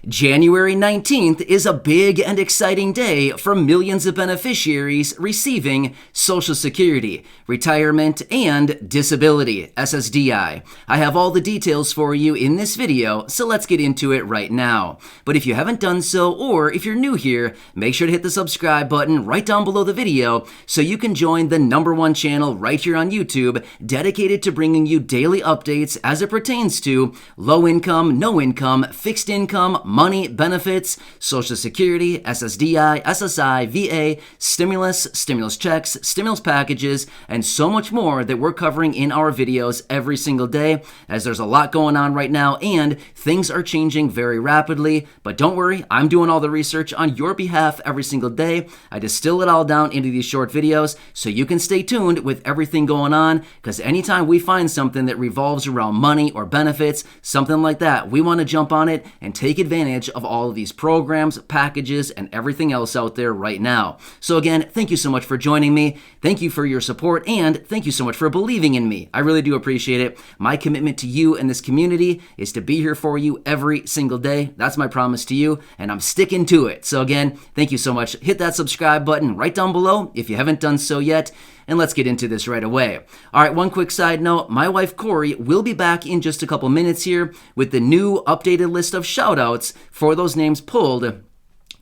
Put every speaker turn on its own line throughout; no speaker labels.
January 19th is a big and exciting day for millions of beneficiaries receiving Social Security, retirement, and disability, SSDI. I have all the details for you in this video, so let's get into it right now. But if you haven't done so, or if you're new here, make sure to hit the subscribe button right down below the video so you can join the #1 channel right here on YouTube dedicated to bringing you daily updates as it pertains to low income, no income, fixed income, money, benefits, Social Security, SSDI, SSI, VA, stimulus checks, stimulus packages, and so much more that we're covering in our videos every single day, as there's a lot going on right now and things are changing very rapidly. But don't worry, I'm doing all the research on your behalf every single day. I distill it all down into these short videos so you can stay tuned with everything going on, because anytime we find something that revolves around money or benefits, something like that, we want to jump on it and take advantage of all of these programs, packages, and everything else out there right now. So again, thank you so much for joining me. Thank you for your support, and thank you so much for believing in me. I really do appreciate it. My commitment to you and this community is to be here for you every single day. That's my promise to you, and I'm sticking to it. So again, thank you so much. Hit that subscribe button right down below if you haven't done so yet. And let's get into this right away. All right, one quick side note. My wife, Corey, will be back in just a couple minutes here with the new updated list of shout-outs for those names pulled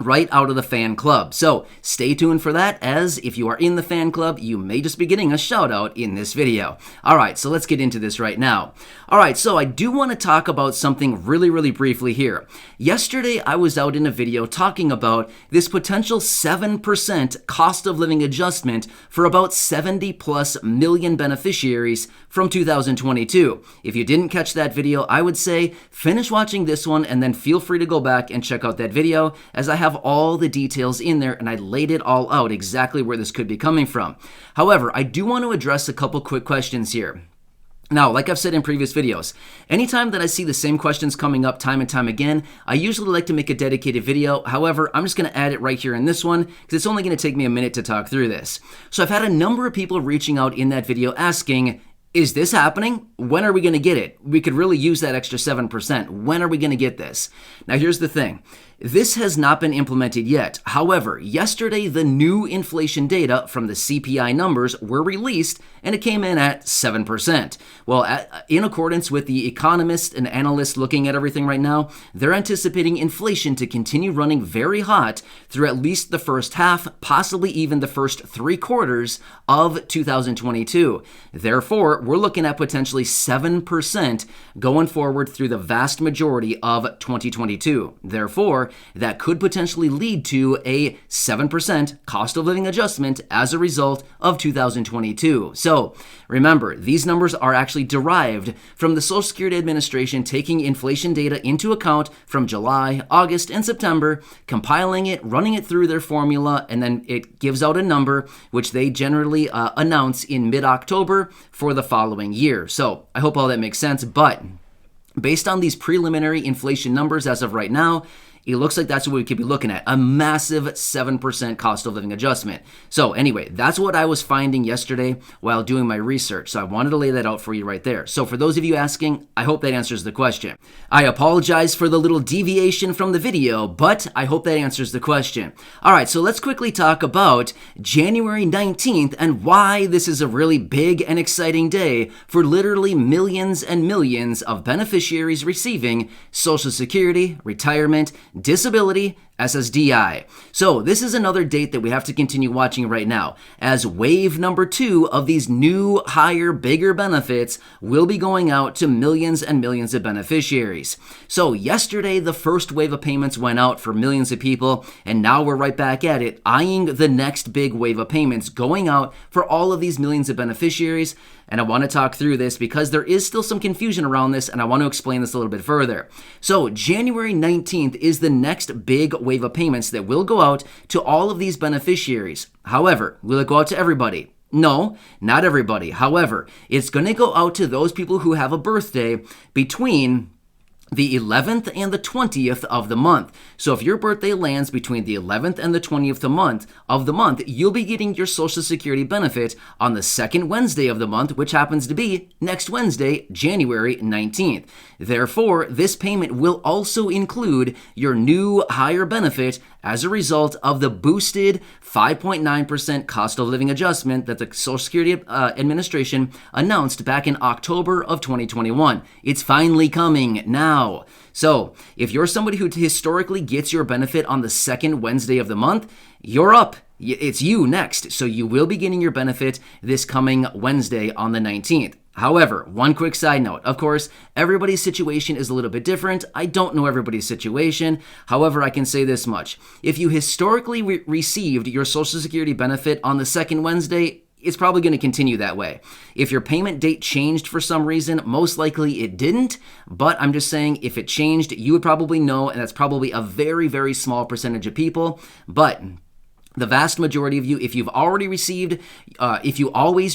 right out of the fan club. So stay tuned for that, as if you are in the fan club, you may just be getting a shout out in this video. All right, so let's get into this right now. All right, so I do want to talk about something really briefly here. Yesterday, I was out in a video talking about this potential 7% cost of living adjustment for about 70 plus million beneficiaries from 2022. If you didn't catch that video, I would say finish watching this one and then feel free to go back and check out that video, as I have all the details in there and I laid it all out exactly where this could be coming from. However, I do want to address a couple quick questions here. Now, like I've said in previous videos, anytime that I see the same questions coming up time and time again, I usually like to make a dedicated video. However, I'm just going to add it right here in this one because it's only going to take me a minute to talk through this. So I've had a number of people reaching out in that video asking, is this happening? When are we going to get it? We could really use that extra 7%. When are we going to get this? Now, here's the thing. This has not been implemented yet. However, yesterday, the new inflation data from the CPI numbers were released, and it came in at 7%. Well, in accordance with the economists and analysts looking at everything right now, they're anticipating inflation to continue running very hot through at least the first half, possibly even the first 3 quarters of 2022. Therefore, we're looking at potentially 7% going forward through the vast majority of 2022. Therefore, that could potentially lead to a 7% cost of living adjustment as a result of 2022. So remember, these numbers are actually derived from the Social Security Administration taking inflation data into account from July, August, and September, compiling it, running it through their formula, and then it gives out a number which they generally announce in mid-October for the following year. So I hope all that makes sense, but based on these preliminary inflation numbers as of right now, it looks like that's what we could be looking at, a massive 7% cost of living adjustment. So anyway, that's what I was finding yesterday while doing my research. So I wanted to lay that out for you right there. So for those of you asking, I hope that answers the question. I apologize for the little deviation from the video, but I hope that answers the question. All right, so let's quickly talk about January 19th and why this is a really big and exciting day for literally millions and millions of beneficiaries receiving Social Security, retirement, disability, SSDI. So this is another date that we have to continue watching right now, as wave number 2 of these new, higher, bigger benefits will be going out to millions and millions of beneficiaries. So yesterday, the first wave of payments went out for millions of people, and now we're right back at it, eyeing the next big wave of payments going out for all of these millions of beneficiaries. And I want to talk through this because there is still some confusion around this, and I want to explain this a little bit further. So January 19th is the next big wave of payments that will go out to all of these beneficiaries. However, will it go out to everybody? No, not everybody. However, it's going to go out to those people who have a birthday between the 11th and the 20th of the month. So if your birthday lands between the 11th and the 20th of the month, you'll be getting your Social Security benefit on the second Wednesday of the month, which happens to be next Wednesday, January 19th. Therefore, this payment will also include your new higher benefit as a result of the boosted 5.9% cost of living adjustment that the Social Security Administration announced back in October of 2021. It's finally coming now. So, if you're somebody who historically gets your benefit on the second Wednesday of the month, you're up. It's you next. So you will be getting your benefit this coming Wednesday on the 19th. However, one quick side note, of course, everybody's situation is a little bit different. I don't know everybody's situation. However, I can say this much. If you historically received your Social Security benefit on the second Wednesday, it's probably going to continue that way. If your payment date changed for some reason, most likely it didn't, but I'm just saying if it changed, you would probably know, and that's probably a very, very small percentage of people, but the vast majority of you, if you always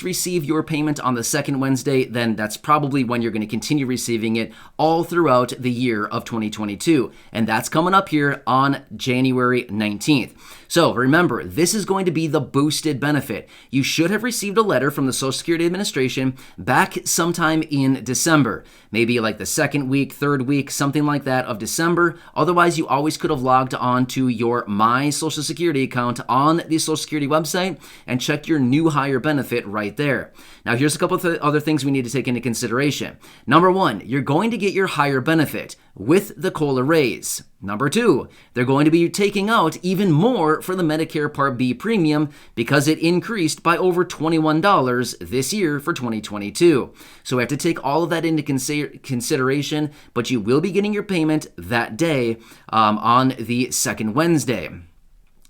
receive your payment on the second Wednesday, then that's probably when you're going to continue receiving it all throughout the year of 2022. And that's coming up here on January 19th. So remember, this is going to be the boosted benefit. You should have received a letter from the Social Security Administration back sometime in December, maybe like the second week, third week, something like that of December. Otherwise, you always could have logged on to your My Social Security account on the Social Security website and checked your new higher benefit right there. Now, here's a couple of other things we need to take into consideration. Number one, you're going to get your higher benefit with the COLA raise. Number two, they're going to be taking out even more for the Medicare Part B premium because it increased by over $21 this year for 2022. So we have to take all of that into consideration, but you will be getting your payment that day on the second Wednesday.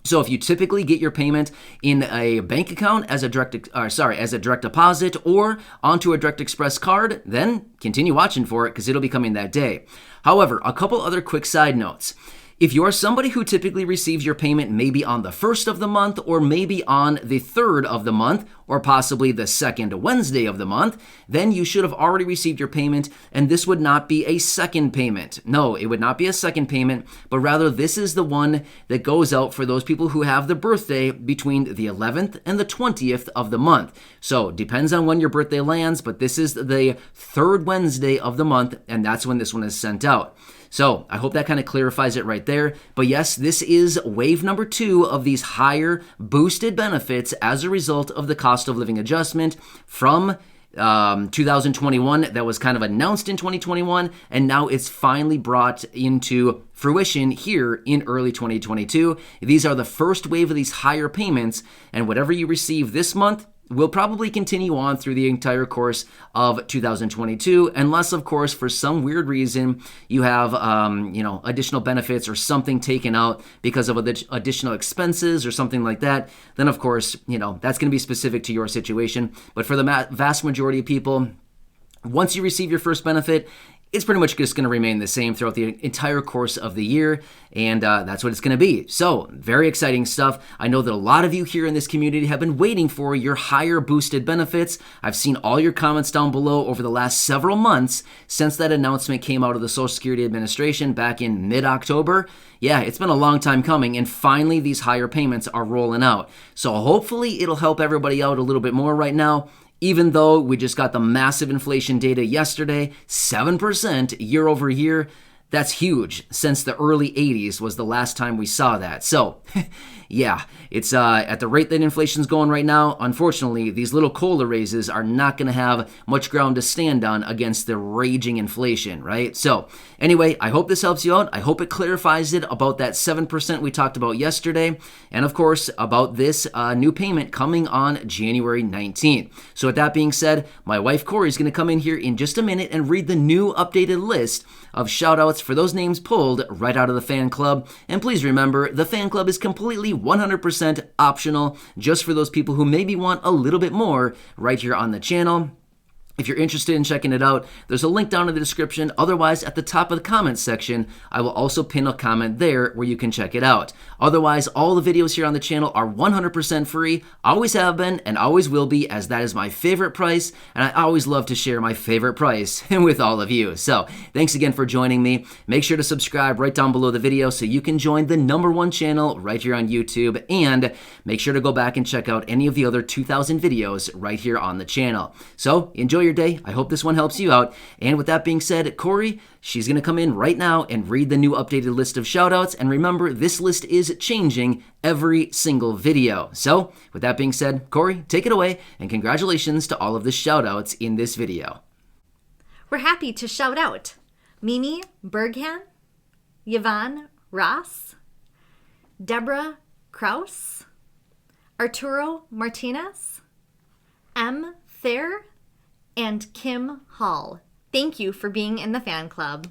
So if you typically get your payment in a bank account as a direct deposit or onto a Direct Express card, then continue watching for it because it'll be coming that day. However, a couple other quick side notes. If you are somebody who typically receives your payment maybe on the 1st of the month or maybe on the 3rd of the month or possibly the 2nd Wednesday of the month, then you should have already received your payment, and this would not be a second payment. No, it would not be a second payment, but rather this is the one that goes out for those people who have the birthday between the 11th and the 20th of the month. So depends on when your birthday lands, but this is the 3rd Wednesday of the month, and that's when this one is sent out. So I hope that kind of clarifies it right there. But yes, this is wave number 2 of these higher boosted benefits as a result of the cost of living adjustment from 2021 that was kind of announced in 2021, and now it's finally brought into fruition here in early 2022. These are the first wave of these higher payments, and whatever you receive this month will probably continue on through the entire course of 2022, unless, of course, for some weird reason you have, additional benefits or something taken out because of additional expenses or something like that. Then, of course, that's going to be specific to your situation. But for the vast majority of people, once you receive your first benefit, it's pretty much just going to remain the same throughout the entire course of the year, and that's what it's going to be. So, very exciting stuff. I know that a lot of you here in this community have been waiting for your higher boosted benefits. I've seen all your comments down below over the last several months since that announcement came out of the Social Security Administration back in mid-October. Yeah, it's been a long time coming, and finally these higher payments are rolling out. So hopefully it'll help everybody out a little bit more right now. Even though we just got the massive inflation data yesterday, 7% year over year, that's huge. Since the early 80s was the last time we saw that. So, yeah, it's at the rate that inflation's going right now, unfortunately, these little COLA raises are not going to have much ground to stand on against the raging inflation, right? So, anyway, I hope this helps you out. I hope it clarifies it about that 7% we talked about yesterday, and of course, about this new payment coming on January 19th. So, with that being said, my wife Corey is going to come in here in just a minute and read the new updated list of shout-outs for those names pulled right out of the fan club. And please remember, the fan club is completely 100% optional, just for those people who maybe want a little bit more right here on the channel. If you're interested in checking it out, there's a link down in the description. Otherwise, at the top of the comments section, I will also pin a comment there where you can check it out. Otherwise, all the videos here on the channel are 100% free, always have been, and always will be, as that is my favorite price, and I always love to share my favorite price with all of you. So, thanks again for joining me. Make sure to subscribe right down below the video so you can join the #1 channel right here on YouTube, and make sure to go back and check out any of the other 2,000 videos right here on the channel. So, enjoy your day. I hope this one helps you out. And with that being said, Corey, she's going to come in right now and read the new updated list of shoutouts. And remember, this list is changing every single video. So with that being said, Corey, take it away, and congratulations to all of the shoutouts in this video.
We're happy to shout out Mimi Berghan, Yvonne Ross, Deborah Kraus, Arturo Martinez, M. Thayer, and Kim Hall. Thank you for being in the fan club.